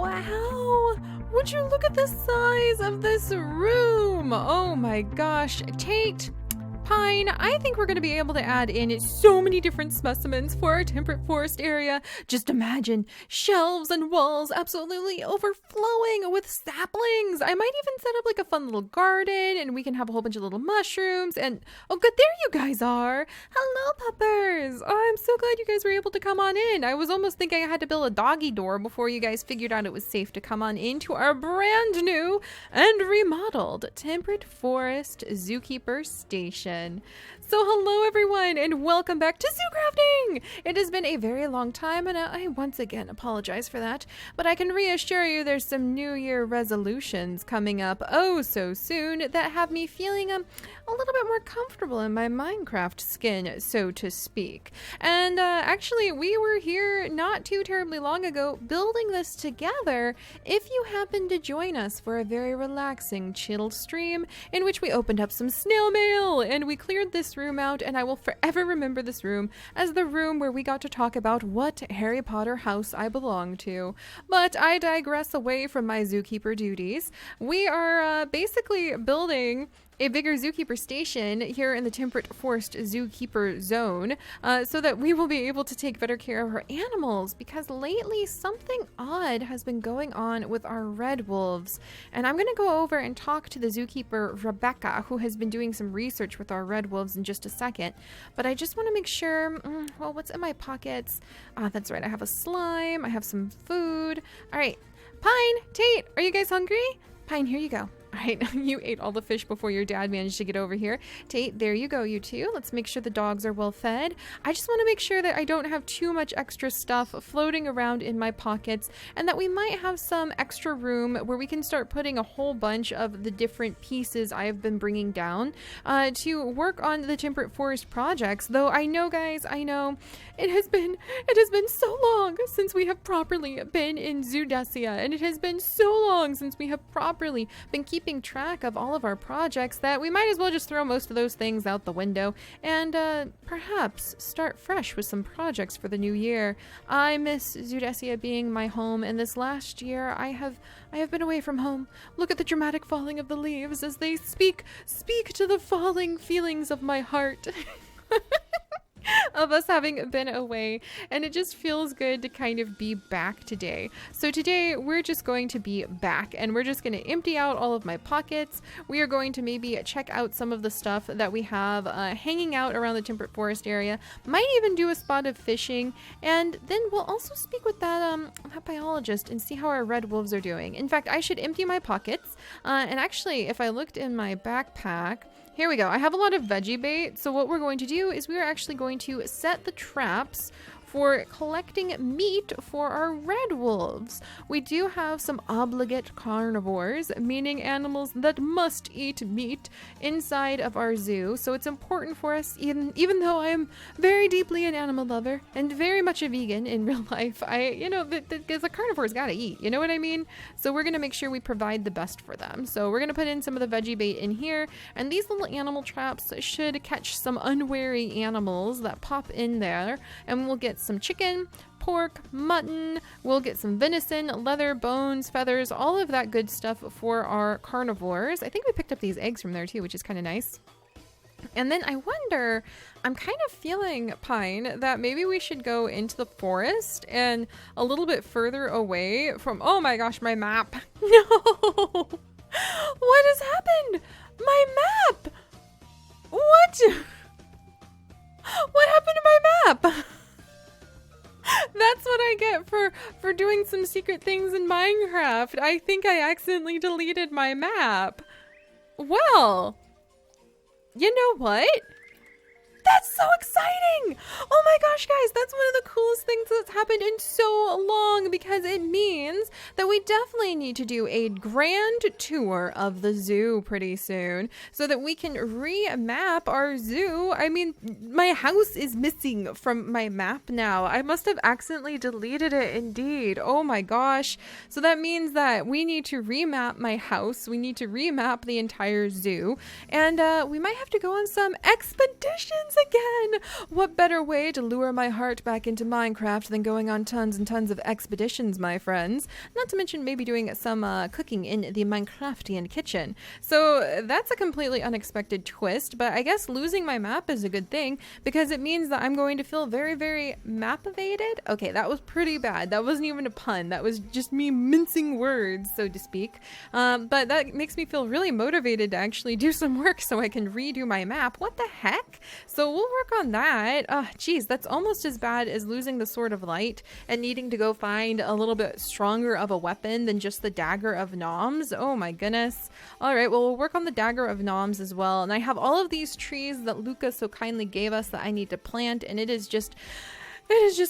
Wow! Would you look at the size of this room? Oh my gosh. Tate, Pine, I think we're going to be able to add in so many different specimens for our temperate forest area. Just imagine shelves and walls absolutely overflowing with saplings. I might even set up like a fun little garden, and we can have a whole bunch of little mushrooms. And oh good, there you guys are. Hello, puppers. Oh, I'm so glad you guys were able to come on in. I was almost thinking I had to build a doggy door before you guys figured out it was safe to come on into our brand new and remodeled temperate forest zookeeper station. So hello everyone and welcome back to ZooCrafting! It has been a very long time and I once again apologize for that, but I can reassure you there's some New Year resolutions coming up oh so soon that have me feeling a little bit more comfortable in my Minecraft skin, so to speak. And actually we were here not too terribly long ago building this together if you happen to join us for a very relaxing, chilled stream in which we opened up some snail mail and we cleared this room out, and I will forever remember this room as the room where we got to talk about what Harry Potter house I belong to. But I digress away from my zookeeper duties. We are basically building a bigger zookeeper station here in the temperate forest zookeeper zone so that we will be able to take better care of our animals, because lately something odd has been going on with our red wolves. And I'm going to go over and talk to the zookeeper Rebecca, who has been doing some research with our red wolves, in just a second. But I just want to make sure, well, what's in my pockets? That's right, I have a slime, I have some food. All right, Pine, Tate, are you guys hungry? Pine, here you go. All right, you ate all the fish before your dad managed to get over here. Tate, there you go, you two. Let's make sure the dogs are well fed. I just want to make sure that I don't have too much extra stuff floating around in my pockets, and that we might have some extra room where we can start putting a whole bunch of the different pieces I have been bringing down to work on the temperate forest projects. Though I know, guys, I know it has been so long since we have properly been in Zoodesia, and it has been so long since we have properly been keeping track of all of our projects that we might as well just throw most of those things out the window and perhaps start fresh with some projects for the new year. I miss Zoodesia being my home, and this last year I have been away from home. Look at the dramatic falling of the leaves as they speak to the falling feelings of my heart. Of us having been away, and it just feels good to kind of be back today. So today we're just going to be back, and we're just going to empty out all of my pockets. We are going to maybe check out some of the stuff that we have hanging out around the temperate forest area. Might even do a spot of fishing, and then we'll also speak with that biologist and see how our red wolves are doing. In fact, I should empty my pockets, and actually if I looked in my backpack, here we go. I have a lot of veggie bait. So what we're going to do is we are actually going to set the traps for collecting meat for our red wolves. We do have some obligate carnivores, meaning animals that must eat meat inside of our zoo. So it's important for us, even though I am very deeply an animal lover and very much a vegan in real life, the carnivores gotta eat, you know what I mean? So we're gonna make sure we provide the best for them. So we're gonna put in some of the veggie bait in here, and these little animal traps should catch some unwary animals that pop in there, and we'll get some chicken, pork, mutton, we'll get some venison, leather, bones, feathers, all of that good stuff for our carnivores. I think we picked up these eggs from there too, which is kind of nice. And then I wonder, I'm kind of feeling, Pine, that maybe we should go into the forest and a little bit further away from, oh my gosh, my map. No! What has happened? My map! What? What happened to my map? That's what I get for doing some secret things in Minecraft. I think I accidentally deleted my map. Well, you know what? That's so exciting! Oh my gosh, guys, that's one of the coolest things that's happened in so long, because it means that we definitely need to do a grand tour of the zoo pretty soon so that we can remap our zoo. I mean, my house is missing from my map now. I must have accidentally deleted it indeed. Oh my gosh. So that means that we need to remap my house. We need to remap the entire zoo, and we might have to go on some expeditions again! What better way to lure my heart back into Minecraft than going on tons and tons of expeditions, my friends? Not to mention maybe doing some cooking in the Minecraftian kitchen. So that's a completely unexpected twist, but I guess losing my map is a good thing because it means that I'm going to feel very, very map-evaded. Okay, that was pretty bad. That wasn't even a pun. That was just me mincing words, so to speak. But that makes me feel really motivated to actually do some work so I can redo my map. What the heck? So we'll work on that. Geez, that's almost as bad as losing the Sword of Light and needing to go find a little bit stronger of a weapon than just the Dagger of Noms. Oh my goodness. All right, well, we'll work on the Dagger of Noms as well. And I have all of these trees that Luca so kindly gave us that I need to plant, and it is just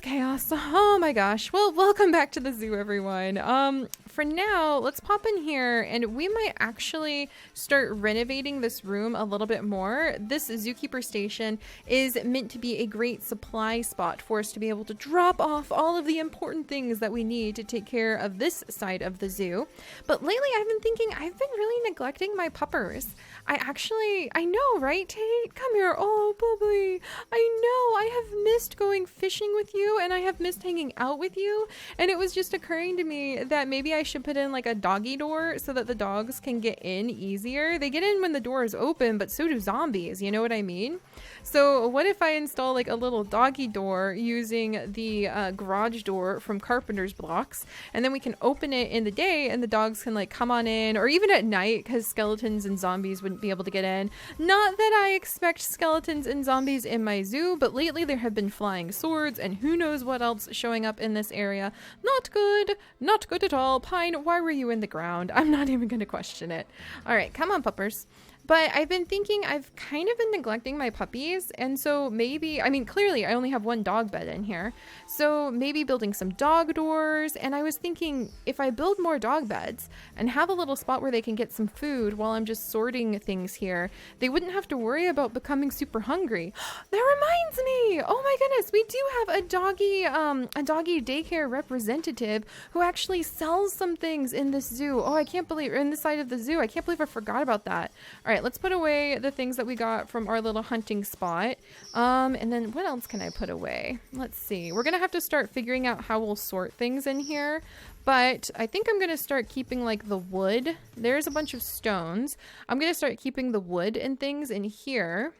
chaos. Oh my gosh. Well, welcome back to the zoo, everyone. For now, let's pop in here and we might actually start renovating this room a little bit more. This zookeeper station is meant to be a great supply spot for us to be able to drop off all of the important things that we need to take care of this side of the zoo. But lately I've been thinking I've been really neglecting my puppers. I know, right, Tate? Come here. Oh, Bubbly. I know. I have missed going fishing with you and I have missed hanging out with you. And it was just occurring to me that maybe I should put in like a doggy door so that the dogs can get in easier. They get in when the door is open, but so do zombies. You know what I mean? So what if I install like a little doggy door using the garage door from carpenter's blocks, and then we can open it in the day and the dogs can like come on in, or even at night because skeletons and zombies wouldn't be able to get in. Not that I expect skeletons and zombies in my zoo, but lately there have been flying swords and who knows what else showing up in this area. Not good. Not good at all. Pine, why were you in the ground? I'm not even going to question it. All right, come on, puppers. But I've been thinking I've kind of been neglecting my puppies, and so maybe, I mean, clearly I only have one dog bed in here, so maybe building some dog doors. And I was thinking if I build more dog beds and have a little spot where they can get some food while I'm just sorting things here, they wouldn't have to worry about becoming super hungry. That reminds me, oh my goodness, we do have a doggy daycare representative who actually sells some things in this zoo. Oh, I can't believe, in the side of the zoo. I can't believe I forgot about that. All right, let's put away the things that we got from our little hunting spot. And then what else can I put away? Let's see. We're going to have to start figuring out how we'll sort things in here. But I think I'm going to start keeping like the wood. There's a bunch of stones. I'm going to start keeping the wood and things in here.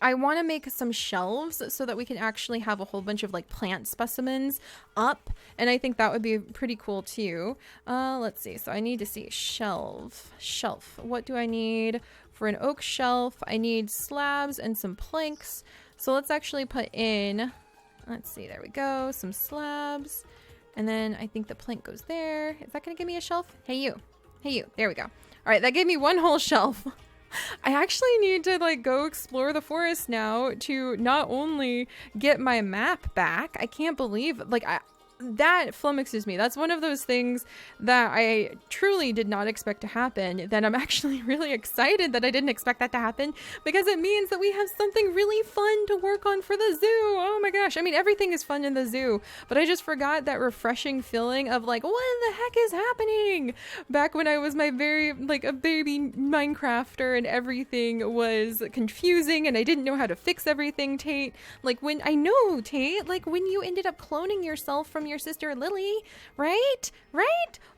I want to make some shelves so that we can actually have a whole bunch of like plant specimens up, and I think that would be pretty cool too. Let's see. So I need to see shelf. What do I need for an oak shelf? I need slabs and some planks. So let's actually put in, let's see, there we go, some slabs, and then I think the plank goes there. Is that going to give me a shelf? Hey you. There we go. All right, that gave me one whole shelf. I actually need to like go explore the forest now to not only get my map back. I can't believe like that flummoxes me. That's one of those things that I truly did not expect to happen, that I'm actually really excited that I didn't expect that to happen, because it means that we have something really fun to work on for the zoo. Oh my gosh. I mean, everything is fun in the zoo, but I just forgot that refreshing feeling of like, what the heck is happening? Back when I was my very like a baby Minecrafter and everything was confusing and I didn't know how to fix everything, Tate. Like when I know, Tate, like when you ended up cloning yourself from your sister Lily, right?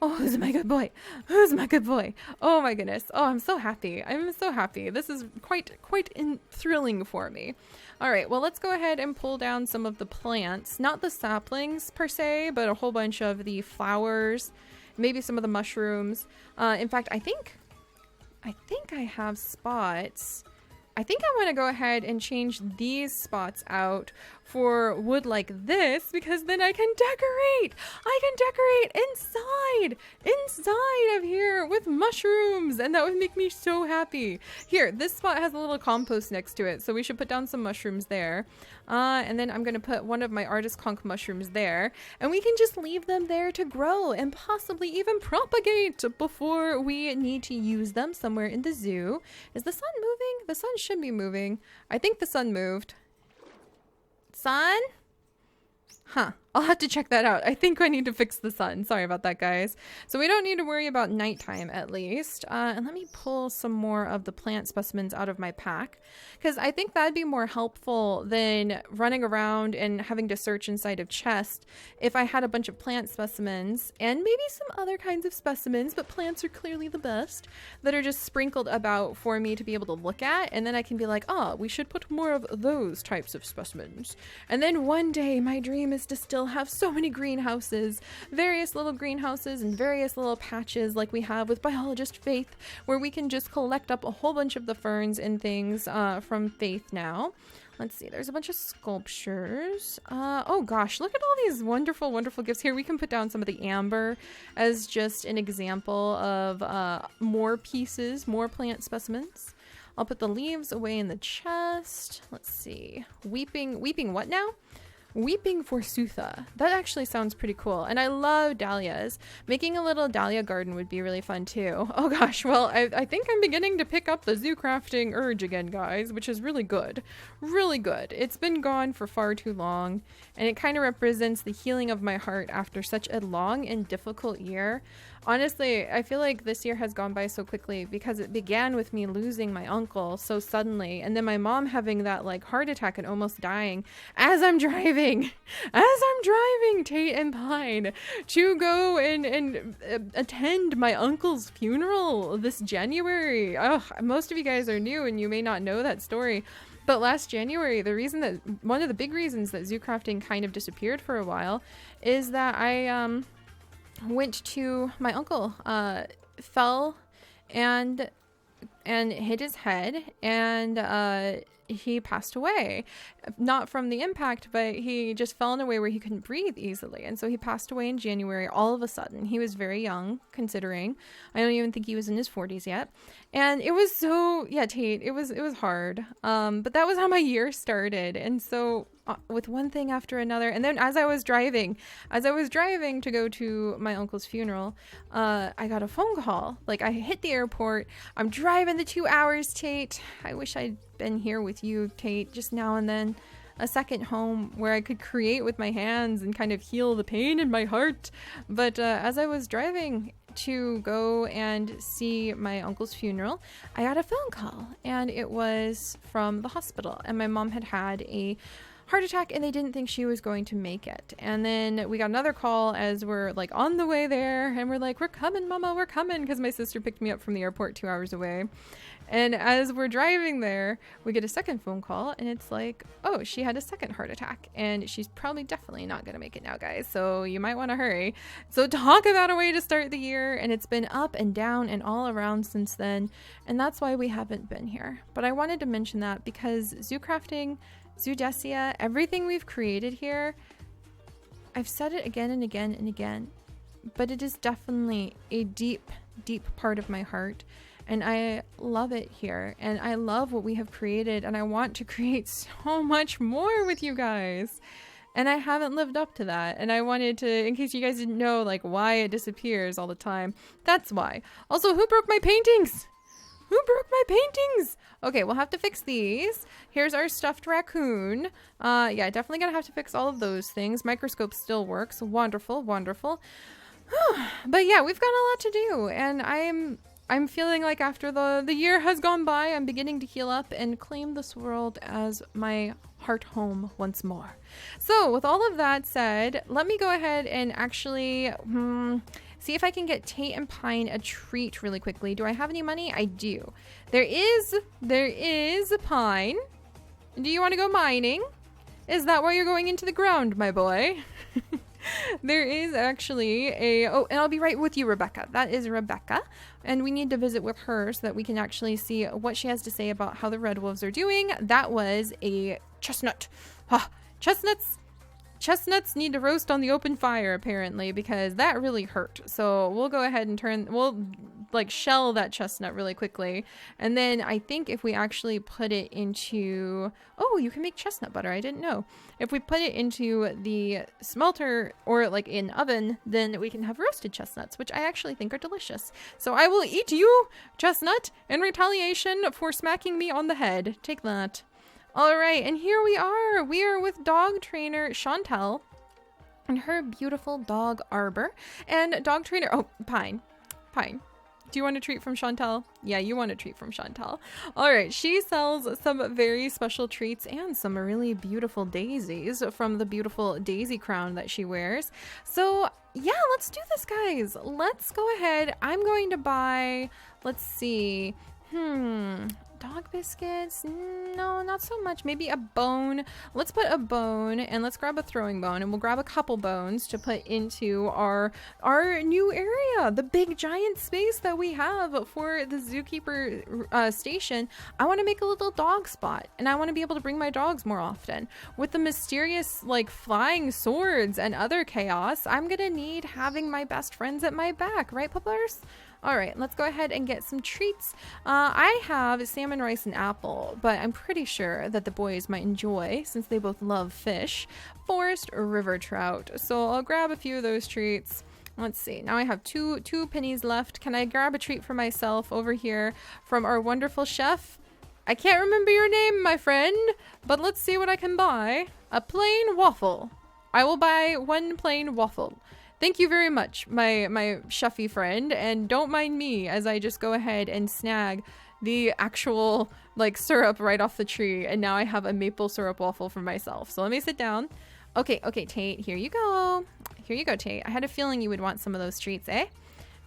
Oh, who's my good boy? Oh my goodness. Oh, I'm so happy. This is quite thrilling for me. All right, well, let's go ahead and pull down some of the plants, not the saplings per se, but a whole bunch of the flowers, maybe some of the mushrooms. In fact, I think I have spots. I think I want to go ahead and change these spots out for wood like this, because then I can decorate inside of here with mushrooms, and that would make me so happy. Here, this spot has a little compost next to it, so we should put down some mushrooms there. And then I'm going to put one of my artist conch mushrooms there, and we can just leave them there to grow and possibly even propagate before we need to use them somewhere in the zoo. Is the sun moving? The sun should be moving. I think the sun moved. Sun? Huh. I'll have to check that out. I think I need to fix the sun. Sorry about that, guys. So we don't need to worry about nighttime, at least. And let me pull some more of the plant specimens out of my pack, because I think that'd be more helpful than running around and having to search inside of chests if I had a bunch of plant specimens and maybe some other kinds of specimens, but plants are clearly the best, that are just sprinkled about for me to be able to look at. And then I can be like, oh, we should put more of those types of specimens. And then one day my dream is to still have so many greenhouses, various little greenhouses and various little patches like we have with Biologist Faith, where we can just collect up a whole bunch of the ferns and things from Faith now. Let's see, there's a bunch of sculptures. Oh gosh, look at all these wonderful, wonderful gifts here. We can put down some of the amber as just an example of more pieces, more plant specimens. I'll put the leaves away in the chest. Let's see. Weeping what now? Weeping Forsooth. That actually sounds pretty cool. And I love dahlias. Making a little dahlia garden would be really fun too. Oh gosh, well, I think I'm beginning to pick up the zoo crafting urge again, guys, which is really good. Really good. It's been gone for far too long, and it kind of represents the healing of my heart after such a long and difficult year. Honestly, I feel like this year has gone by so quickly because it began with me losing my uncle so suddenly, and then my mom having that like heart attack and almost dying as I'm driving Tate and Pine to go and attend my uncle's funeral this January. Oh, most of you guys are new and you may not know that story. But last January, one of the big reasons that zoo crafting kind of disappeared for a while is that I went to my uncle, fell and hit his head, and he passed away. Not from the impact, but he just fell in a way where he couldn't breathe easily. And so he passed away in January all of a sudden. He was very young, considering. I don't even think he was in his 40s yet. And it was so, yeah, Tate, it was hard. But that was how my year started. And so with one thing after another, and then as I was driving to go to my uncle's funeral, I got a phone call. Like, I hit the airport. I'm driving the 2 hours, Tate. I wish I'd been here with you, Tate, just now and then. A second home where I could create with my hands and kind of heal the pain in my heart. But as I was driving to go and see my uncle's funeral, I got a phone call, and it was from the hospital, and my mom had a heart attack and they didn't think she was going to make it. And then we got another call as we're like on the way there, and we're like, we're coming, Mama, we're coming, because my sister picked me up from the airport 2 hours away. And as we're driving there, we get a second phone call, and it's like, oh, she had a second heart attack, and she's probably definitely not going to make it now, guys. So you might want to hurry. So talk about a way to start the year, and it's been up and down and all around since then. And that's why we haven't been here. But I wanted to mention that because zoo crafting, Zoodesia, everything we've created here, I've said it again and again and again, but it is definitely a deep, deep part of my heart. And I love it here, and I love what we have created, and I want to create so much more with you guys. And I haven't lived up to that, and I wanted to, in case you guys didn't know, like, why it disappears all the time. That's why. Also, who broke my paintings? Who broke my paintings? Okay, we'll have to fix these. Here's our stuffed raccoon. Yeah, definitely gonna have to fix all of those things. Microscope still works. Wonderful, wonderful. But yeah, we've got a lot to do, and I'm feeling like after the year has gone by, I'm beginning to heal up and claim this world as my heart home once more. So with all of that said, let me go ahead and actually see if I can get Tate and Pine a treat really quickly. Do I have any money? I do. There is a Pine. Do you want to go mining? Is that why you're going into the ground, my boy? There is actually oh, and I'll be right with you, Rebecca. That is Rebecca, and we need to visit with her so that we can actually see what she has to say about how the red wolves are doing. That was a chestnut. Chestnuts need to roast on the open fire, apparently, because that really hurt. So we'll go ahead and we'll like shell that chestnut really quickly. And then I think if we actually put it into, oh, you can make chestnut butter. I didn't know. If we put it into the smelter or like in oven, then we can have roasted chestnuts, which I actually think are delicious. So I will eat you, chestnut, in retaliation for smacking me on the head. Take that. All right, and here we are. We are with dog trainer Chantel. and her beautiful dog Arbor and dog trainer. Oh, Pine. Do you want a treat from Chantel? Yeah, you want a treat from Chantel. All right, she sells some very special treats and some really beautiful daisies from the beautiful daisy crown that she wears. So yeah, let's do this, guys. Let's go ahead. I'm going to buy, let's see, dog biscuits? No, not so much. Maybe a bone. Let's put a bone, and let's grab a throwing bone, and we'll grab a couple bones to put into our new area, the big giant space that we have for the zookeeper station. I want to make a little dog spot, and I want to be able to bring my dogs more often. With the mysterious like flying swords and other chaos, I'm gonna need having my best friends at my back, right, Puplers? All right, let's go ahead and get some treats. I have salmon, rice, and apple, but I'm pretty sure that the boys might enjoy, since they both love fish, forest or river trout. So I'll grab a few of those treats. Let's see. Now I have two pennies left. Can I grab a treat for myself over here from our wonderful chef? I can't remember your name, my friend, but let's see what I can buy. A plain waffle. I will buy one plain waffle. Thank you very much, my chefy friend, and don't mind me as I just go ahead and snag the actual like syrup right off the tree, and now I have a maple syrup waffle for myself. So let me sit down. Okay, Tate, here you go. Here you go, Tate. I had a feeling you would want some of those treats, eh?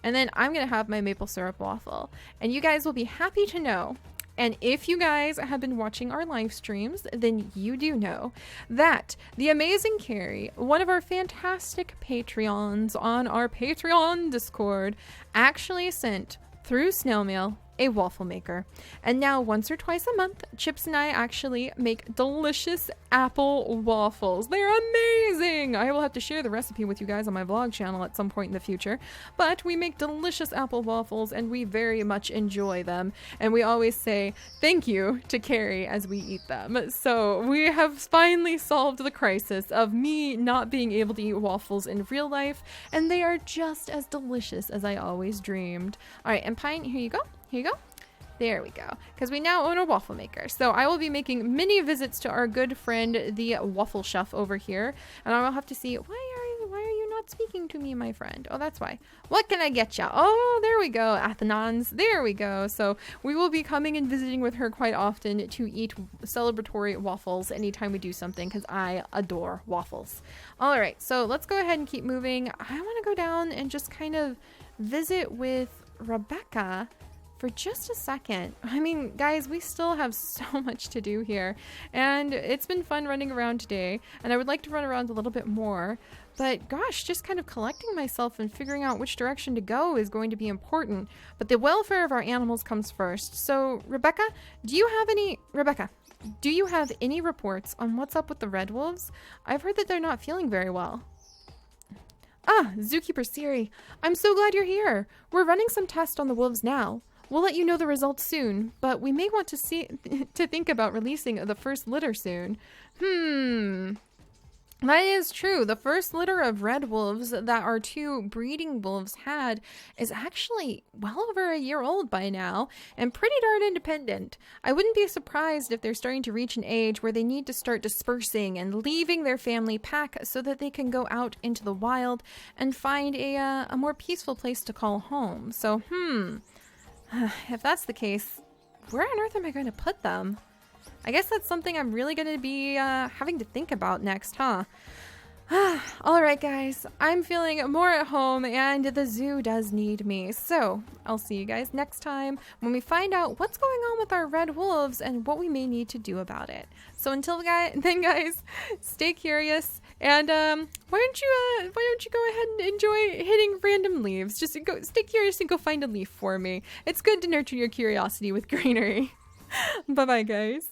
And then I'm gonna have my maple syrup waffle, and you guys will be happy to know. And if you guys have been watching our live streams, then you do know that the amazing Carrie, one of our fantastic Patreons on our Patreon Discord, actually sent through snail mail a waffle maker. And now once or twice a month, Chips and I actually make delicious apple waffles. They're amazing! I will have to share the recipe with you guys on my vlog channel at some point in the future. But we make delicious apple waffles and we very much enjoy them. And we always say thank you to Carrie as we eat them. So we have finally solved the crisis of me not being able to eat waffles in real life. And they are just as delicious as I always dreamed. All right, and Pine, here you go. Here you go. There we go. Because we now own a waffle maker. So I will be making many visits to our good friend, the waffle chef over here. And I will have to see, why are you not speaking to me, my friend? Oh, that's why. What can I get ya? Oh, there we go. Athenons. There we go. So we will be coming and visiting with her quite often to eat celebratory waffles anytime we do something, because I adore waffles. All right. So let's go ahead and keep moving. I want to go down and just kind of visit with Rebecca for just a second. I mean, guys, we still have so much to do here, and it's been fun running around today, and I would like to run around a little bit more, but gosh, just kind of collecting myself and figuring out which direction to go is going to be important. But the welfare of our animals comes first. So, Rebecca, do you have any reports on what's up with the red wolves? I've heard that they're not feeling very well. Ah, Zookeeper Seri, I'm so glad you're here. We're running some tests on the wolves now. We'll let you know the results soon, but we may want to think about releasing the first litter soon. That is true. The first litter of red wolves that our two breeding wolves had is actually well over a year old by now, and pretty darn independent. I wouldn't be surprised if they're starting to reach an age where they need to start dispersing and leaving their family pack so that they can go out into the wild and find a more peaceful place to call home. So, if that's the case, where on earth am I going to put them? I guess that's something I'm really going to be having to think about next, huh? All right, guys, I'm feeling more at home, and the zoo does need me. So I'll see you guys next time when we find out what's going on with our red wolves and what we may need to do about it. So until then, guys, stay curious, and why don't you go ahead and enjoy hitting random leaves? Just go stay curious and go find a leaf for me. It's good to nurture your curiosity with greenery. Bye-bye, guys.